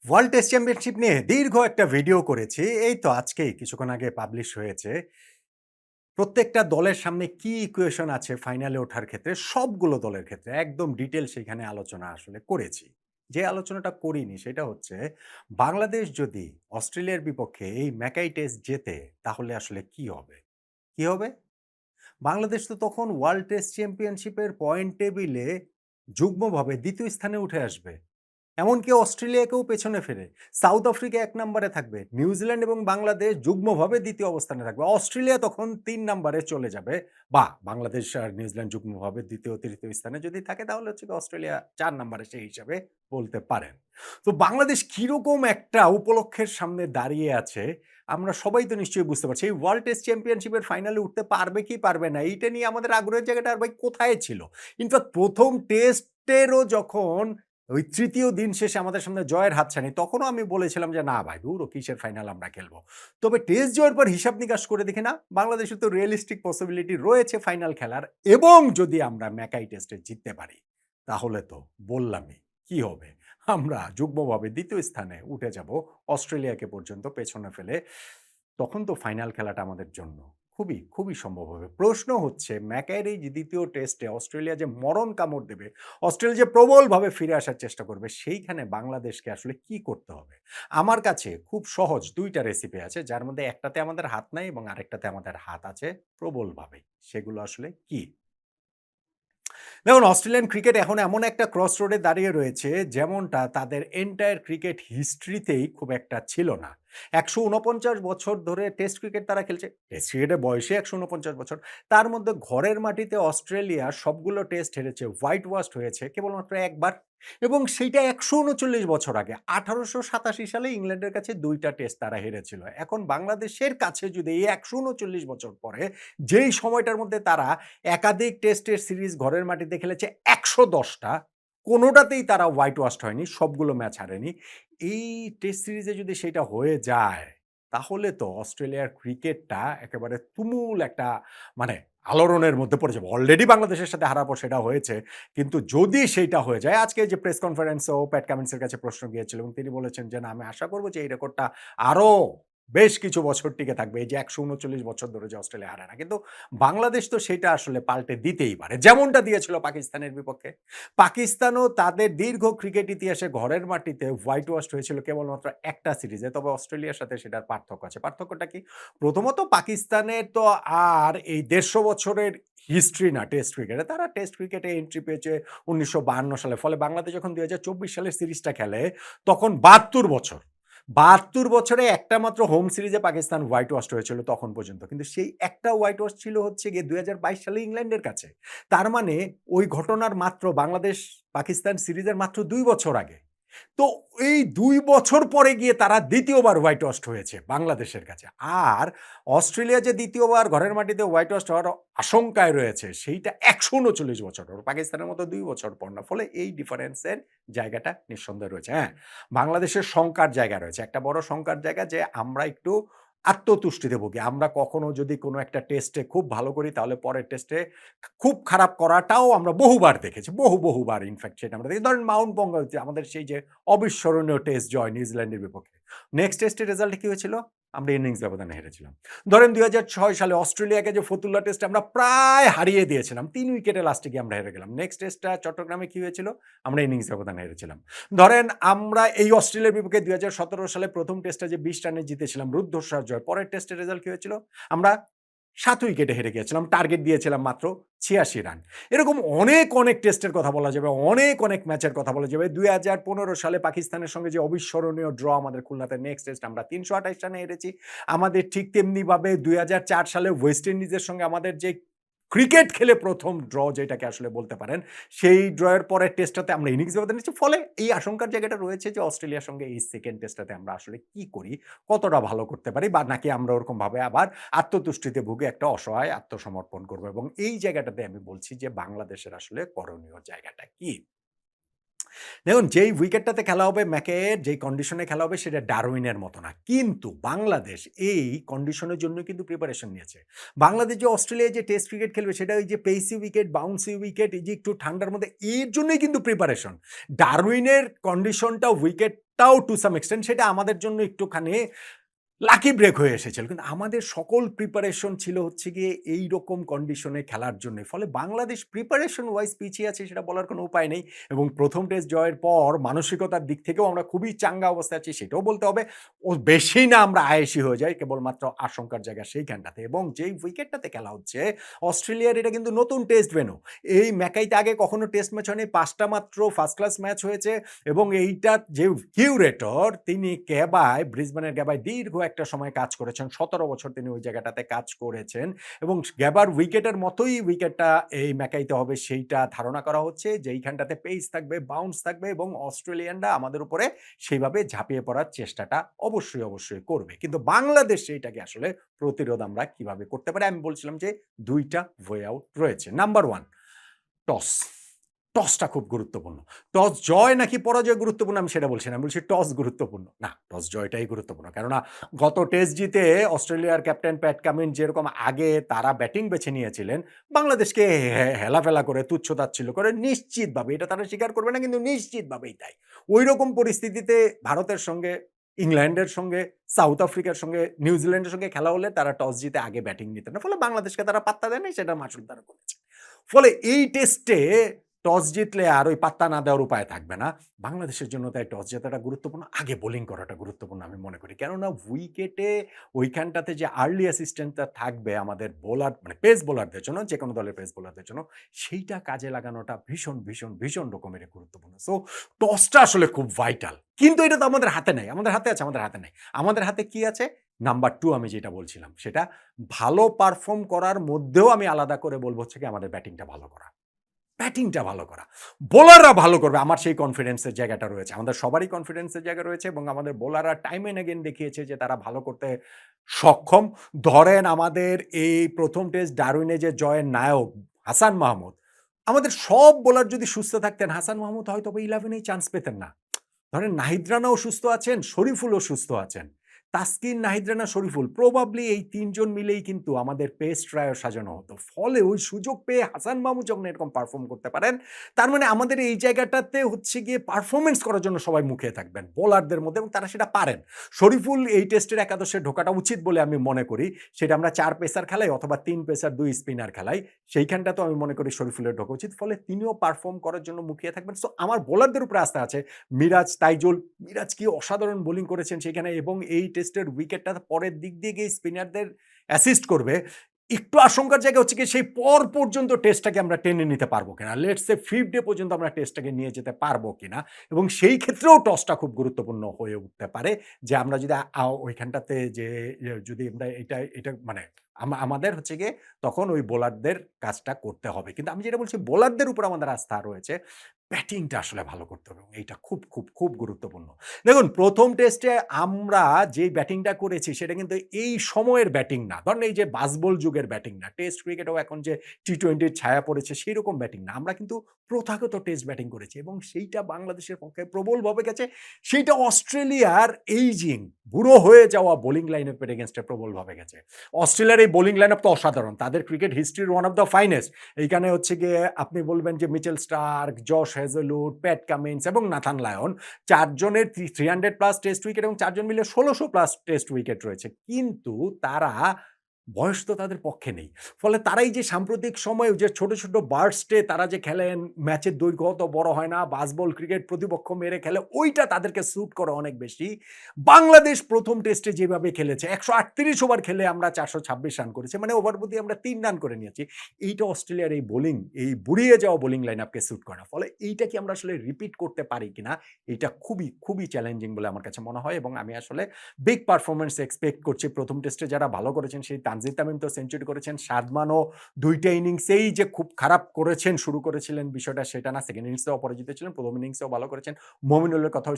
World test championship নিয়ে দীর্ঘ একটা ভিডিও করেছি। এই তো আজকেই কিছুক্ষণ আগে পাবলিশ হয়েছে। প্রত্যেকটা দলের সামনে কি ইকুয়েশন আছে ফাইনালে ওঠার ক্ষেত্রে, সবগুলো দলের ক্ষেত্রে একদম ডিটেইল সেখানে আলোচনা আসলে করেছি। যে আলোচনাটা করিনি সেটা হচ্ছে, বাংলাদেশ যদি অস্ট্রেলিয়ার বিপক্ষে এই ম্যাকাই টেস্ট জেতে তাহলে আসলে কি হবে? কি হবে? বাংলাদেশ তো তখন ওয়ার্ল্ড টেস্ট চ্যাম্পিয়নশিপের পয়েন্ট টেবিলে যুগ্মভাবে ২য় স্থানে উঠে আসবে। এমনকি অস্ট্রেলিয়াকেও পেছনে ফেলে সাউথ আফ্রিকা ১ নম্বরে থাকবে। নিউজিল্যান্ড এবং বাংলাদেশ যুগ্মভাবে ২য় অবস্থানে থাকবে। অস্ট্রেলিয়া তখন ৩ নম্বরে চলে যাবে, বা বাংলাদেশ আর নিউজিল্যান্ড যুগ্মভাবে ২য়, ৩য় স্থানে যদি থাকে তাহলে হচ্ছে গিয়ে অস্ট্রেলিয়া ৪ নম্বরে সেই হিসাবে বলতে পারেন। তো বাংলাদেশ কিরকম একটা উপলক্ষের সামনে দাঁড়িয়ে আছে, আমরা সবাই তো নিশ্চয়ই বুঝতে পারছি। এই ওয়ার্ল্ড টেস্ট চ্যাম্পিয়নশিপের ফাইনালে উঠতে পারবে কি পারবে না, এইটা নিয়ে আমাদের আগ্রহের জায়গাটা আর ভাই কোথায় ছিল? ইনফ্যাক্ট ১ম টেস্টেরও যখন ওই ৩য় দিন শেষে আমাদের সামনে জয়ের হাতছানি, তখনও আমি বলেছিলাম যে, "না ভাই ধুর কিসের ফাইনাল আমরা খেলবো।" তবে টেস্ট জয়ের পর হিসাব নিকাশ করে দেখি না, বাংলাদেশের তো রিয়ালিস্টিক পসিবিলিটি রয়েছে ফাইনাল খেলার, এবং যদি আমরা ম্যাকাই টেস্টে জিততে পারি, তাহলে তো বললামই কি হবে? আমরা যুগ্মভাবে ২য় স্থানে উঠে যাব, অস্ট্রেলিয়াকে পর্যন্ত পেছনে ফেলে। তখন তো ফাইনাল খেলাটা আমাদের জন্য খুবই সম্ভব হবে। প্রশ্ন হচ্ছে, ম্যাকাইয়ের এই যে ২য় টেস্টে অস্ট্রেলিয়া যে মরণ কামড় দেবে, অস্ট্রেলিয়া যে প্রবলভাবে ফিরে আসার চেষ্টা করবে, সেইখানে বাংলাদেশকে আসলে কি করতে হবে? আমার কাছে খুব সহজ ২ টা রেসিপি আছে, যার মধ্যে একটাতে আমাদের হাত নাই এবং আরেকটাতে আমাদের হাত আছে প্রবলভাবে। সেগুলো আসলে কি? দেখুন, অস্ট্রেলিয়ান ক্রিকেট এখন এমন একটা ক্রস রোডে দাঁড়িয়ে রয়েছে, যেমনটা তাদের এন্টায়ার ক্রিকেট হিস্ট্রিতেই খুব একটা ছিল না। ১৪৯ বছর ধরে টেস্ট ক্রিকেট তারা খেলছে। টেস্ট ক্রিকেটের বয়সই ১৪৯ বছর। তার মধ্যে ঘরের মাটিতে অস্ট্রেলিয়া সবগুলো টেস্ট হেরেছে, হোয়াইট ওয়াশড হয়েছে কেবলমাত্র একবার, এবং সেইটা ১৩৯ বছর আগে। ১৮৮৭ সালে ইংল্যান্ডের কাছে ২ টা টেস্ট তারা হেরেছিল। এখন বাংলাদেশের কাছে যদি এই ১৩৯ বছর পরে, যেই সময়টার মধ্যে তারা একাধিক টেস্টের সিরিজ ঘরের মাটিতে খেলেছে ১১০ টা, কোনোটাতেই তারা হোয়াইট ওয়াশড হয়নি, সবগুলো ম্যাচ হারেনি। এই টেস্ট সিরিজে যদি সেটা হয়ে যায়, তাহলে তো অস্ট্রেলিয়ার ক্রিকেটটা একেবারে তুমুল একটা, মানে আলোড়নের মধ্যে পড়ে যাবে। অলরেডি বাংলাদেশের সাথে হারার পর সেটা হয়েছে। কিন্তু যদি সেইটা হয়ে যায়, আজকে যে প্রেস কনফারেন্সেও প্যাট কামিন্সের কাছে প্রশ্ন গিয়েছিল এবং তিনি বলেছেন যে, "না, আমি আশা করব যে এই রেকর্ডটা আরো বেশ কিছু বছর টিকে থাকবে। এই যে ১৩৯ বছর ধরে যে অস্ট্রেলিয়া হারায় না।" কিন্তু বাংলাদেশ তো সেটা আসলে পাল্টে দিতেই পারে। যেমনটা দিয়েছিল পাকিস্তানের বিপক্ষে। পাকিস্তানও তাদের দীর্ঘ ক্রিকেট ইতিহাসে ঘরের মাটিতে হোয়াইট ওয়াশড হয়েছিল কেবলমাত্র একটা সিরিজে। তবে অস্ট্রেলিয়ার সাথে সেটার পার্থক্য আছে। পার্থক্যটা কি? প্রথমত, পাকিস্তানের তো আর এই ১৫০ বছরের হিস্ট্রি না টেস্ট ক্রিকেটে। তারা টেস্ট ক্রিকেটে এন্ট্রি পেয়েছে ১৯৫২ সালে। ফলে বাংলাদেশ যখন ২০২৪ সালের সিরিজটা খেলে, তখন ৭২ বছর। ৭২ বছরে একটা মাত্র হোম সিরিজে পাকিস্তান হোয়াইট ওয়াশড হয়েছিল তখন পর্যন্ত। কিন্তু সেই একটা হোয়াইট ওয়াশ ছিল হচ্ছে গিয়ে ২০২২ সালে ইংল্যান্ডের কাছে। তার মানে ওই ঘটনার মাত্র বাংলাদেশ পাকিস্তান সিরিজের মাত্র ২ বছর আগে। তো এই ২ বছর পরে গিয়ে তারা ২য় বার হোয়াইট ওয়াশড হয়েছে বাংলাদেশের কাছে। আর অস্ট্রেলিয়া যে ২য় বার ঘরের মাটিতে হোয়াইট ওয়াশড হওয়ার আশঙ্কায় রয়েছে, সেইটা ১৩৯ বছর পর। পাকিস্তানের মতো ২ বছর পর না। ফলে এই ডিফারেন্সের জায়গাটা নিঃসন্দেহে রয়েছে। হ্যাঁ, বাংলাদেশের শঙ্কার জায়গা রয়েছে। একটা বড় শঙ্কার জায়গা যে আমরা একটু আত্মতুষ্টিতে ভুগি। আমরা কখনো যদি কোনো একটা টেস্টে খুব ভালো করি, তাহলে পরের টেস্টে খুব খারাপ করাটাও আমরা বহুবার দেখেছি। বহুবার ইনফেক্ট সেটা আমরা দেখি। ধরেন মাউন্ট পঙ্গল, যে আমাদের সেই যে অবিস্মরণীয় টেস্ট জয় নিউজিল্যান্ডের বিপক্ষে। নেক্সট টেস্টের রেজাল্টে কি হয়েছিল? আমরা ইনিংস ব্যবধানে হেরেছিলাম। ধরেন ২০০৬ সালে অস্ট্রেলিয়াকে যে ফতুল্লা টেস্টে আমরা প্রায় হারিয়ে দিয়েছিলাম। ৩ উইকেটে লাস্টে গিয়ে আমরা হেরে গেলাম। নেক্সট টেস্টটা চট্টগ্রামে কি হয়েছিল? আমরা ইনিংস ব্যবধানে হেরেছিলাম। ধরেন আমরা এই অস্ট্রেলিয়ার বিপক্ষে ২০১৭ সালে ১ম টেস্টে যে ২০ রানে জিতেছিলাম, রুদ্ধশ্বাস জয়। পরের টেস্টের রেজাল্ট কি হয়েছিল? আমরা ৭ উইকেটে হেরে গিয়েছিলাম। টার্গেট দিয়েছিলাম মাত্র ৮৬ রান। এরকম অনেক টেস্টের কথা বলা যাবে, অনেক ম্যাচের কথা বলা যাবে। ২০১৫ সালে পাকিস্তানের সঙ্গে যে অবিস্মরণীয় ড্র আমাদের খুলনাতে, নেক্সট টেস্ট আমরা ৩২৮ রানে হেরেছি। আমাদের ঠিক তেমনিভাবে ২০০৪ সালে ওয়েস্ট ইন্ডিজের সঙ্গে আমাদের যে ক্রিকেট খেলে ১ম ড্র যেটাকে আসলে বলতে পারেন, সেই ড্রয়ের পরের টেস্টটাতে আমরা ইনিংস ব্যবধান নিচ্ছি। ফলে এই আশঙ্কার জায়গাটা রয়েছে যে অস্ট্রেলিয়ার সঙ্গে এই 2nd টেস্টটাতে আমরা আসলে কি করি? কতটা ভালো করতে পারি, বা নাকি আমরা ওরকমভাবে আবার আত্মতুষ্টিতে ভুগে একটা অসহায় আত্মসমর্পণ করব, এবং এই জায়গাটাতে আমি বলছি যে বাংলাদেশের আসলে করণীয় জায়গাটা কি? দেখুন, যেই উইকেটটাতে খেলা হবে ম্যাকের, যেই কন্ডিশনে খেলা হবে সেটা ডারউইনের মতো না। কিন্তু বাংলাদেশ এই কন্ডিশনের জন্য কিন্তু প্রিপারেশন নিয়েছে। বাংলাদেশ যে অস্ট্রেলিয়ায় যে টেস্ট ক্রিকেট খেলবে, সেটা ওই যে পেসি উইকেট, বাউন্সি উইকেট, এই যে একটু ঠান্ডার মধ্যে, এর জন্যই কিন্তু প্রিপারেশন। ডারউইনের কন্ডিশনটা উইকেট তাও টু সাম এক্সটেন্ট সেটা আমাদের জন্য একটুখানি লাকি ব্রেক হয়ে এসেছিল। কিন্তু আমাদের সকল প্রিপারেশন ছিল হচ্ছে গিয়ে এইরকম কন্ডিশনে খেলার জন্যে। ফলে বাংলাদেশ প্রিপারেশন ওয়াইজ পিছিয়ে আছে সেটা বলার কোনো উপায় নেই। এবং ১ম টেস্ট জয়ের পর মানসিকতার দিক থেকেও আমরা খুবই চাঙ্গা অবস্থায় আছি সেটাও বলতে হবে। ও বেশি না আমরা আয়েশি হয়ে যাই কেবলমাত্র আশঙ্কার জায়গা সেইখানটাতে। এবং যেই উইকেটটাতে খেলা হচ্ছে অস্ট্রেলিয়ার এটা কিন্তু নতুন টেস্ট ভেন্যু। এই ম্যাকাইতে আগে কখনো টেস্ট ম্যাচ হয়নি। ৫ টা মাত্র ফার্স্ট ক্লাস ম্যাচ হয়েছে এবং এইটার যে কিউরেটর তিনি গ্যাবায়, ব্রিসবেনের গ্যাবায় দীর্ঘ একটা সময় কাজ করেছেন। ১৭ বছর তিনি ওই জায়গাটাতে কাজ করেছেন এবং গ্যাবার উইকেটের মতোই উইকেটটা এই ম্যাকাইতে হবে সেইটা ধারণা করা হচ্ছে যে এইখানটাতে পেস থাকবে, বাউন্স থাকবে এবং অস্ট্রেলিয়ানরা আমাদের উপরে সেইভাবে ঝাঁপিয়ে পড়ার চেষ্টাটা অবশ্যই করবে। কিন্তু বাংলাদেশ সেইটাকে আসলে প্রতিরোধ আমরা কিভাবে করতে পারি? আমি বলছিলাম যে ২ টা ওয়ে আউট রয়েছে। Number 1 toss. টসটা খুব গুরুত্বপূর্ণ। টস জয় নাকি পরাজয় গুরুত্বপূর্ণ আমি সেটা বলছি না। আমি বলছি টস গুরুত্বপূর্ণ। না, টস জয়টাই গুরুত্বপূর্ণ। কেননা গত টেস্ট জিতে অস্ট্রেলিয়ার ক্যাপ্টেন প্যাট কামিন্স যেরকম আগে তারা ব্যাটিং বেছে নিয়েছিলেন, বাংলাদেশকে হেলাফেলা করে তুচ্ছ-তাচ্ছিল্য করে নিশ্চিতভাবে এটা তারা স্বীকার করবে না কিন্তু নিশ্চিতভাবেই তাই। ঐরকম পরিস্থিতিতে ভারতের সঙ্গে, ইংল্যান্ডের সঙ্গে, সাউথ আফ্রিকার সঙ্গে, নিউজিল্যান্ডের সঙ্গে খেলা হলে তারা টস জিতে আগে ব্যাটিং নিতেন না। ফলে বাংলাদেশকে তারা পাত্তা দেয় নাই সেটার মাসুল তারা করেছে। ফলে এই টেস্টে টস জিতলে আর ওই পাত্তা না দেওয়ার উপায় থাকবে না। বাংলাদেশের জন্য তাই টস জেতাটা গুরুত্বপূর্ণ। আগে বোলিং করাটা গুরুত্বপূর্ণ আমি মনে করি। কেননা উইকেটে ওইখানটাতে যে আর্লি অ্যাসিস্ট্যান্টটা থাকবে আমাদের বোলার মানে পেস বোলারদের জন্য, যেকোনো দলের পেস বোলারদের জন্য, সেইটা কাজে লাগানোটা ভীষণ রকমের গুরুত্বপূর্ণ। সো টসটা আসলে খুব ভাইটাল। কিন্তু এটা তো আমাদের হাতে নাই। আমাদের হাতে আছে? আমাদের হাতে নাই। আমাদের হাতে কি আছে? নাম্বার 2 আমি যেটা বলছিলাম সেটা ভালো পারফর্ম করার মধ্যেও আমি আলাদা করে বলব হচ্ছে গিয়ে আমাদের ব্যাটিংটা ভালো করা। ব্যাটিংটা ভালো করা। বোলাররা ভালো করবে আমার সেই কনফিডেন্সের জায়গাটা রয়েছে। আমাদের সবারই কনফিডেন্সের জায়গা রয়েছে এবং আমাদের বোলাররা টাইম অ্যান্ড এগেইন দেখিয়েছে যে তারা ভালো করতে সক্ষম। ধরেন আমাদের এই ১ম টেস্ট ডারউইনে যে জয়ের নায়ক হাসান মাহমুদ, আমাদের সব বোলার যদি সুস্থ থাকতেন হাসান মাহমুদ হয়তোবা 11 এই চান্স পেতেন না। ধরেন নাহিদ রানাও সুস্থ আছেন, শরীফুলও সুস্থ আছেন। তাসকিন, নাহিদ রানা, শরীফুল প্রবাবলি এই ৩ জন মিলেই কিন্তু আমাদের পেস ট্রায়ও সাজানো হতো। ফলে ওই সুযোগ পেয়ে হাসান মাহমুদ যখন এরকম পারফর্ম করতে পারেন, তার মানে আমাদের এই জায়গাটাতে হচ্ছে গিয়ে পারফরম্যান্স করার জন্য সবাই মুখিয়ে থাকবেন বোলারদের মধ্যে এবং তারা সেটা পারেন। শরীফুল এই টেস্টের একাদশে ঢোকাটা উচিত বলে আমি মনে করি। সেটা আমরা ৪ পেসার খেলাই অথবা ৩ পেসার ২ স্পিনার খেলাই। সেইখানটাতেও আমি মনে করি শরীফুলের ঢোকা উচিত। ফলে তিনিও পারফর্ম করার জন্য মুখিয়ে থাকবেন। সো আমার বোলারদের উপরে আস্থা আছে। মিরাজ, তাইজুল, মিরাজ কি অসাধারণ বোলিং করেছেন সেখানে এবং এই টেস্টের উইকেটটা পরের দিক দিয়ে গিয়ে স্পিনারদের অ্যাসিস্ট করবে। একটু আশঙ্কার জায়গা হচ্ছে কি সেই পর পর্যন্ত টেস্টটাকে আমরা টেনে নিতে পারবো কিনা। লেটস সে 5th ডে পর্যন্ত আমরা টেস্টটাকে নিয়ে যেতে পারবো কিনা এবং সেই ক্ষেত্রেও টসটা খুব গুরুত্বপূর্ণ হয়ে উঠতে পারে যে আমরা যদি ওইখানটাতে যে যদি আমরা এটা মানে আমাদের হচ্ছে গিয়ে তখন ওই বোলারদের কাজটা করতে হবে। কিন্তু আমি যেটা বলছি বোলারদের উপর আমাদের আস্থা রয়েছে। ব্যাটিংটা আসলে ভালো করতে হবে এবং এইটা খুব গুরুত্বপূর্ণ। দেখুন ১ম টেস্টে আমরা যেই ব্যাটিংটা করেছি সেটা কিন্তু এই সময়ের ব্যাটিং না। ধরেন এই যে বাজবল যুগের ব্যাটিং না। টেস্ট ক্রিকেটেও এখন যে টি-20 র ছায়া পড়েছে সেইরকম ব্যাটিং না। আমরা কিন্তু প্রথাগত টেস্ট ব্যাটিং করেছি এবং সেইটা বাংলাদেশের পক্ষে প্রবলভাবে গেছে। সেইটা অস্ট্রেলিয়ার এইজিং বুড়ো হয়ে যাওয়া বোলিং লাইনআপের এগেইনস্ট এ প্রবলভাবে গেছে। অস্ট্রেলিয়ার এই বোলিং লাইনআপ তো অসাধারণ। তাদের ক্রিকেট হিস্ট্রির ওয়ান অফ দ্য ফাইনেস্ট। এইখানে হচ্ছে গিয়ে আপনি বলবেন যে Mitchell Starc, Josh Hazlewood, Pat Cummins এবং নাথান লায়ন ৪ জনের 300 প্লাস টেস্ট উইকেট এবং ৪ জন মিলে ১৬০০ প্লাস টেস্ট উইকেট রয়েছে। কিন্তু তারা বয়স তো তাদের পক্ষে নেই। ফলে তারাই যে সাম্প্রতিক সময়ে যে ছোট বার্স্টে তারা যে খেলেন, ম্যাচের দৈর্ঘ্য অত বড় হয় না, বাসবল ক্রিকেট প্রতিপক্ষ মেরে খেলে, ওইটা তাদেরকে স্যুট করে অনেক বেশি। বাংলাদেশ ১ম টেস্টে যেভাবে খেলেছে ১৩৮ ওভার খেলে আমরা ৪২৬ রান করেছি। মানে ওভার প্রতি আমরা ৩ রান করে নিয়েছি। এইটা অস্ট্রেলিয়ার এই বোলিং, এই বুড়িয়ে যাওয়া বোলিং লাইনআপকে স্যুট করে না। ফলে এইটা কি আমরা আসলে রিপিট করতে পারি কিনা? এইটা খুবই চ্যালেঞ্জিং বলে আমার কাছে মনে হয় এবং আমি আসলে বিগ পারফরম্যান্স এক্সপেক্ট করছি। ১ম টেস্টে যারা ভালো করেছেন সেই তানজিদ তামিম তো সেঞ্চুরি করেছেন। সাদমানও ২ টা ইনিংসেই যে খুব খারাপ করেছেন, শুরু করেছিলেন বিষয়টা সেটা না। সেকেন্ড ইনিংসেও অপরাজিত ছিলেন। ১ম ইনিংসেও ভালো করেছেন। মমিনুলের কথাও